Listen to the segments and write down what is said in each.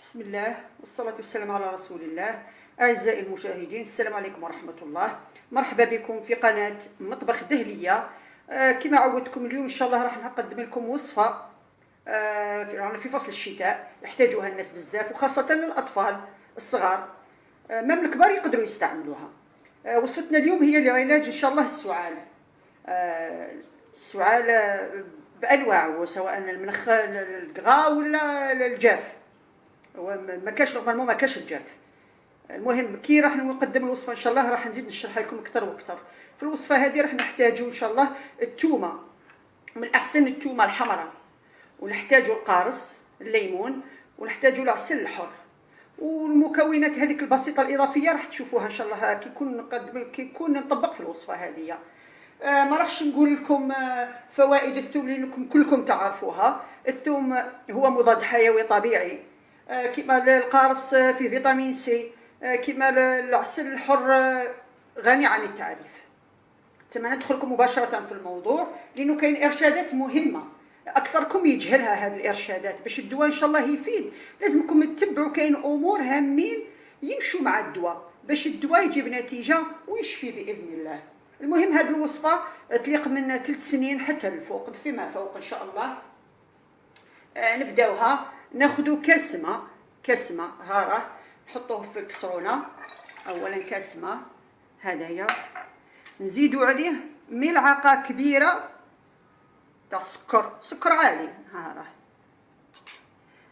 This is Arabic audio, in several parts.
بسم الله والصلاة والسلام على رسول الله. أعزائي المشاهدين، السلام عليكم ورحمة الله. مرحبا بكم في قناة مطبخ دهلية. كما عودتكم اليوم إن شاء الله راح نقدم لكم وصفة في فصل الشتاء يحتاجها الناس بزاف، وخاصة الأطفال الصغار. مام الكبار يقدروا يستعملوها. وصفتنا اليوم هي لعلاج إن شاء الله السعال. السعال بأنواعه، سواء المنخ القغا ولا الجاف. ما كاش نورمالمون ما كاش الجاف. المهم كي راح نقدم الوصفه ان شاء الله راح نزيد نشرح لكم اكثر واكثر. في الوصفه هذه راح نحتاجوا ان شاء الله التومه، من الاحسن التومه الحمراء، ونحتاجوا القارص، الليمون، ونحتاجوا العسل الحر. والمكونات هذيك البسيطه الاضافيه راح تشوفوها ان شاء الله كي يكون نطبق في الوصفه هذه. ما راحش نقول لكم فوائد الثوم لانكم كلكم تعرفوها. الثوم هو مضاد حيوي طبيعي، كما القارص فيه فيتامين سي، كما العسل الحر غني عن التعريف. تما ندخلكم مباشرة في الموضوع لأنه كاين إرشادات مهمة أكثركم يجهلها. هذه الإرشادات باش الدواء إن شاء الله يفيد لازمكم تتبعوا. كاين أمور هامين يمشوا مع الدواء باش الدواء يجيب نتيجة ويشفي بإذن الله. المهم هذه الوصفة تليق من 3 سنين حتى الفوق، فيما فوق إن شاء الله. نبداوها. ناخذ كاسمه ها، نحطوه في الكسرونه. اولا كاسمه هدايا، نزيدوا عليه ملعقه كبيره تاع سكر عالي. ها راه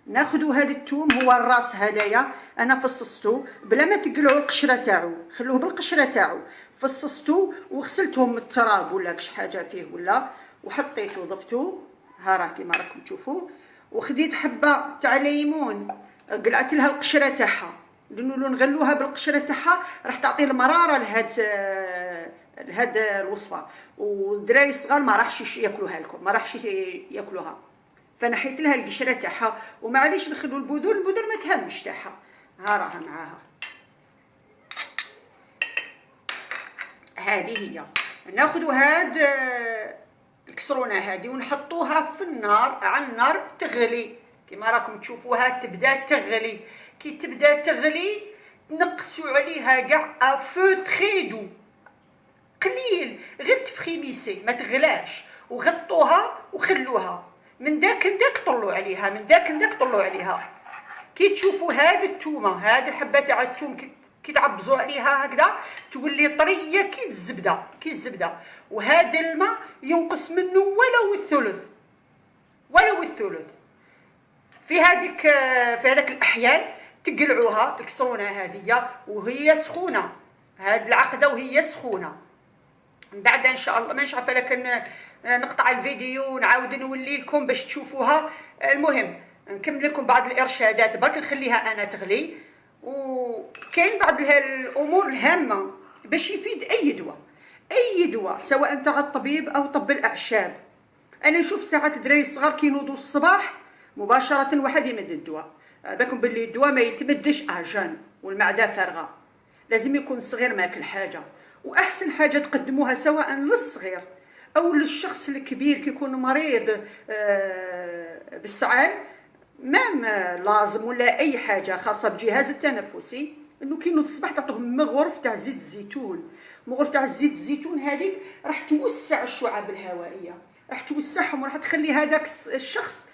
ناخذ هذا الثوم، هو الراس هدايا انا فصصته بلا ما تقلعوا القشره تاعو، خلوه بالقشره تاعو. فصصته وغسلته من التراب ولا كش حاجه فيه ولا، وحطيته ضفته. ها راه كيما راكم تشوفوا. وخديت حبه تاع ليمون، قلعت لها القشره تاعها لانه لو نغلوها بالقشره تاعها راح تعطي المراره لهاد الوصفه. والدراري الصغار ما راحش ياكلوها لكم، ما راحش ياكلوها. فنحيت لها القشره تاعها، ومعليش نخلو البذور ما تهمش تاعها. ها راها معاها. هذه هي. ناخذ هاد الكسرونه هذه ونحطوها في النار، على النار تغلي كما راكم تشوفوها. تبدا تغلي. كي تبدا تغلي نقصوا عليها كاع افو تري دو قليل، غير تفخيميسي ما تغلاش، وغطوها وخلوها. من داك طلوا عليها، من داك طلوا عليها. كي تشوفوا هاد التومه، هاد الحبه تاع التوم كي تعبزوا عليها هكذا تولي طريه كي الزبده. وهذا الماء ينقص منه ولو الثلث. في هذاك الاحيان تقلعوها الكسرونه هذه وهي سخونه، هاد العقده وهي سخونه. من بعد ان شاء الله مانيش عارفه لكن نقطع الفيديو ونعاود نولي لكم باش تشوفوها. المهم نكمل لكم بعض الارشادات، برك نخليها انا تغلي. وكاين بعض الامور الهامه باش يفيد اي دواء سواء تاع الطبيب او طب الاعشاب. انا نشوف ساعات دراري الصغار كي ينوضوا الصباح مباشره واحد يمد الدواء. بالكم باللي الدواء ما يتمدش اجان والمعده فارغه، لازم يكون الصغير ماكل حاجه. واحسن حاجه تقدموها سواء للصغير او للشخص الكبير كي يكون مريض بالسعال، مام لازم ولا اي حاجه خاصه بالجهاز التنفسي، انه كي ينوض الصباح تعطوهم مغرف تاع زيت الزيتون. مغرف تاع زيت الزيتون هذيك راح توسع الشعب الهوائيه، راح توسعهم، وراح تخلي هذاك الشخص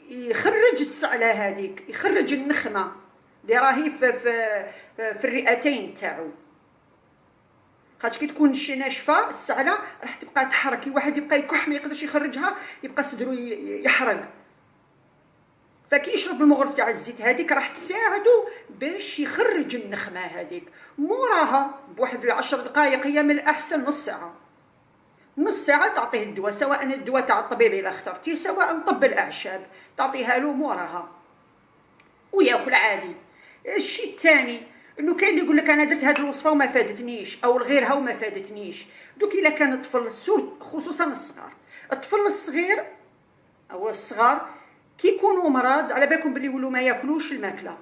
يخرج السعله هذيك، يخرج النخمه اللي راهي في الرئتين تاعو. خاطر كي تكون ناشفه السعله راح تبقى تحرك. واحد يبقى يكح ما يقدرش يخرجها، يبقى صدره يحرق. فكي يشرب المغرف تاع الزيت هذيك راح تساعده باش يخرج النخمه هذيك. موراها بواحد 10 دقائق، هي من الاحسن نص ساعه تعطيه الدواء، سواء الدواء تاع الطبيب اذا اخترتيه، سواء طب الاعشاب تعطيها له موراها وياكل عادي. الشيء الثاني انه كاين اللي يقول لك انا درت هذه الوصفه وما فادتنيش، او غيرها وما فادتنيش. دوك الا كان الطفل خصوصا الطفل الصغير او الصغار كي يكونوا مرض، على بالكم بلي يولوا ما ياكلوش الماكله.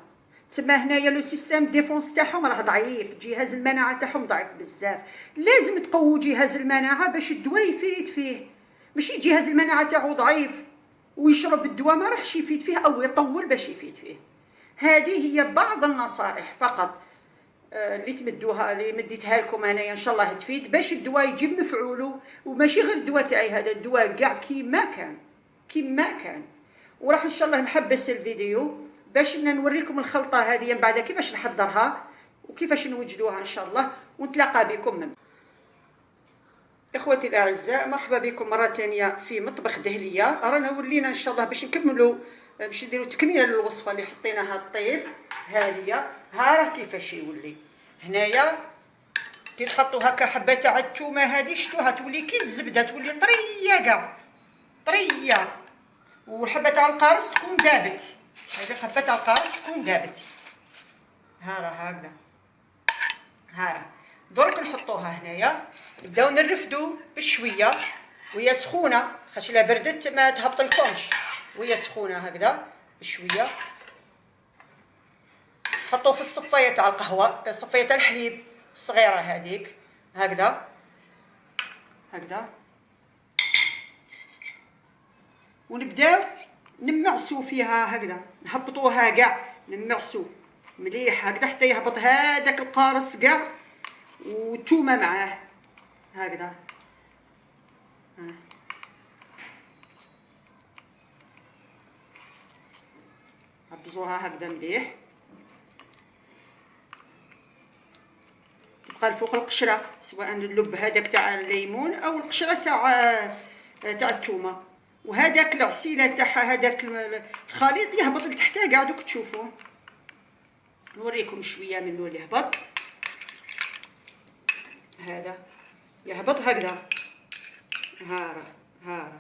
تما هنايا لو سيستيم ديفونس تاعهم راه ضعيف، جهاز المناعه تاعهم ضعيف بزاف. لازم تقووا جهاز المناعه باش الدواء يفيد فيه. ماشي جهاز المناعه تاعو ضعيف ويشرب الدواء ما راحش يفيد فيه او يطول باش يفيد فيه. هذه هي بعض النصائح فقط اللي تمدوها، اللي مديتها لكم انايا، ان شاء الله تفيد باش الدواء يجيب مفعوله، وماشي غير الدواء تاعي، هذا الدواء كاع كيما كان. وراح ان شاء الله نحبس الفيديو باش نوريكم الخلطه هذه من بعد كيفاش نحضرها وكيفاش نوجدوها ان شاء الله، ونتلاقى بكم من. اخوتي الاعزاء، مرحبا بكم مره ثانيه في مطبخ دهليه. رانا ولينا ان شاء الله باش نكملوا، باش نديروا تكميله للوصفه اللي حطيناها الطيب هذه. ها راه كيفاش يولي هنايا كي تحطوا هكا حبه تاع الثومه هذه، شتوها تولي كي الزبده، تولي طريه كاع طريه، والحبه تاع القارص تكون دابت، هذه حبه تاع القارص تكون دابت. ها راه هكذا، ها راه درك نحطوها هنايا، نبداو نرفدو بشويه وهي سخونه، خاطش الا بردت ما تهبط لكمش، وهي سخونه هكذا بشويه. حطوه في الصفايه تاع القهوه، الصفايه تاع الحليب الصغيره هذيك هكذا هكذا، ونبداو نمعسو فيها هكذا، نهبطوها كاع، نمعسو مليح هكذا حتى يهبط هذاك القارص كاع والثومه معاه هكذا. هبزوها هكذا مليح، تبقى الفوق القشره، سواء اللب هذاك تاع الليمون او القشره تاع الثومه، وهذاك العسيله تاعها، هذاك الخليط يهبط لتحت كاع دوك تشوفوه. نوريكم شويه منه اللي هبط، هذا يهبط هكذا، ها راه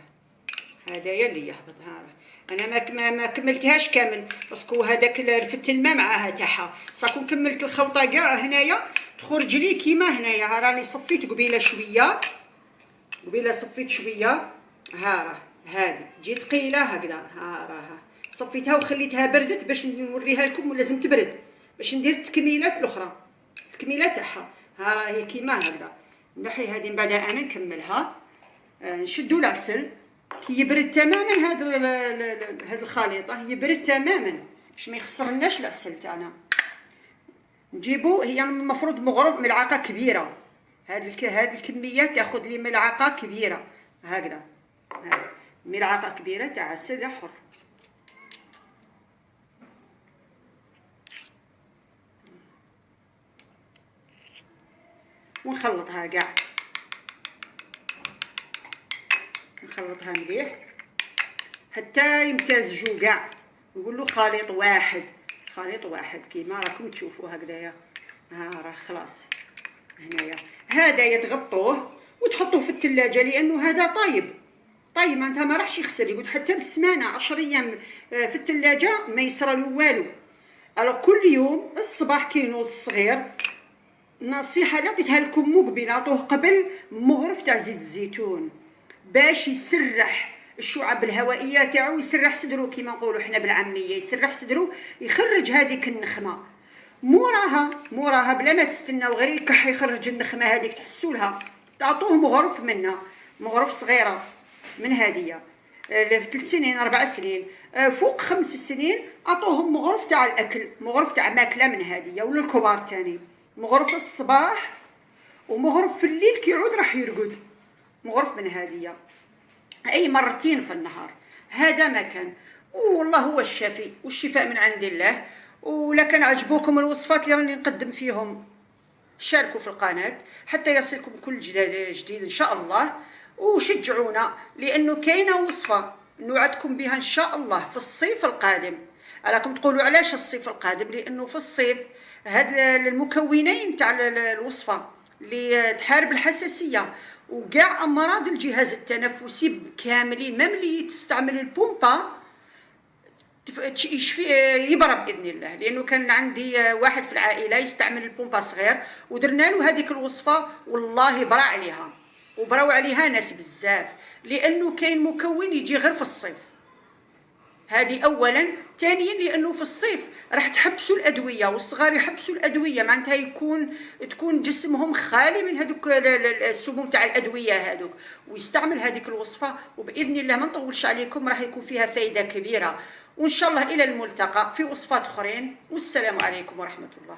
هذايا اللي يهبط. ها راه انا ما كملتهاش كامل، باسكو هذاك رفدت الماء معاها تاعها، صاكون كملت الخلطه كاع هنايا تخرج لي كيما هنايا. ها راني صفيت قبيله شويه، قبيله صفيت شويه. ها راه هذه تجي ثقيله هكذا، ها راه صفيتها وخليتها بردت باش نوريها لكم، ولازم تبرد باش ندير التكميلات الاخرى، التكميله تاعها. ها راهي كيما هكذا. نحي هذه من بعد انا نكملها. نشدوا العسل كي يبرد تماما، هذا الخليطه يبرد تماما باش ما يخسرناش العسل تاعنا. نجيبو، هي المفروض مغرب ملعقه كبيره، هذه الكميه تاخذ لي ملعقه كبيره هكذا، ملعقه كبيره تاع عسل حر. ونخلطها كاع، نخلطها مليح حتى يمتزجوا كاع، نقولوا خليط واحد، خليط واحد كيما راكم تشوفوا هكذايا. ها راه خلاص هنايا هذا يتغطوه وتحطوه في الثلاجه، لانه هذا طايب معناتها ما راحش يخسر، يقعد حتى السمانه 10 ايام في الثلاجه ما يصرالو والو. الو كل يوم الصباح كي ينوض الصغير، نصيحه اللي عطيتها لكم مقبل، عطوه قبل مغرف تاع زيت الزيتون باش يسرح الشعب الهوائيه تاعو، يسرح صدرو كيما نقولوا حنا بالعاميه، يسرح صدرو، يخرج هذيك النخمه. موراها بلا ما تستناو غير يكح يخرج النخمه هذيك، تحسوا لها تعطوه مغرف منها، مغرف صغيره من هذه في 3 سنين 4 سنين، فوق 5 سنين عطوهم مغرف تاع الاكل، مغرف تاع ماكله من هذه. ولا الكبار تاني مغرف الصباح ومغرف في الليل كي يعود راح يرقد، مغرف من هذه، اي مرتين في النهار. هذا ما كان، والله هو الشافي والشفاء من عند الله. ولا كان عجبوكم الوصفات اللي راني نقدم فيهم، شاركوا في القناه حتى يصلكم كل جديد ان شاء الله، وشجعونا لانه كاينه وصفه نوعدكم بها ان شاء الله في الصيف القادم. راكم تقولوا علاش الصيف القادم؟ لانه في الصيف هاد المكونين تاع الوصفه اللي تحارب الحساسيه وكاع امراض الجهاز التنفسي كاملين، ما ملي تستعمل البومبا يشفي يبرى باذن الله. لانه كان عندي واحد في العائله يستعمل البومبا صغير، ودرنا له هذيك الوصفه والله برا عليها، وبراو عليها ناس بزاف، لانه كاين مكون يجي غير في الصيف. هذه اولا. ثانيا لانه في الصيف راح تحبسوا الادويه، والصغار يحبسوا الادويه، معناتها تكون جسمهم خالي من هذوك السموم تاع الادويه هذوك، ويستعمل هذيك الوصفه. وباذن الله ما نطولش عليكم، راح يكون فيها فائده كبيره. وان شاء الله الى الملتقى في وصفات اخرين، والسلام عليكم ورحمه الله.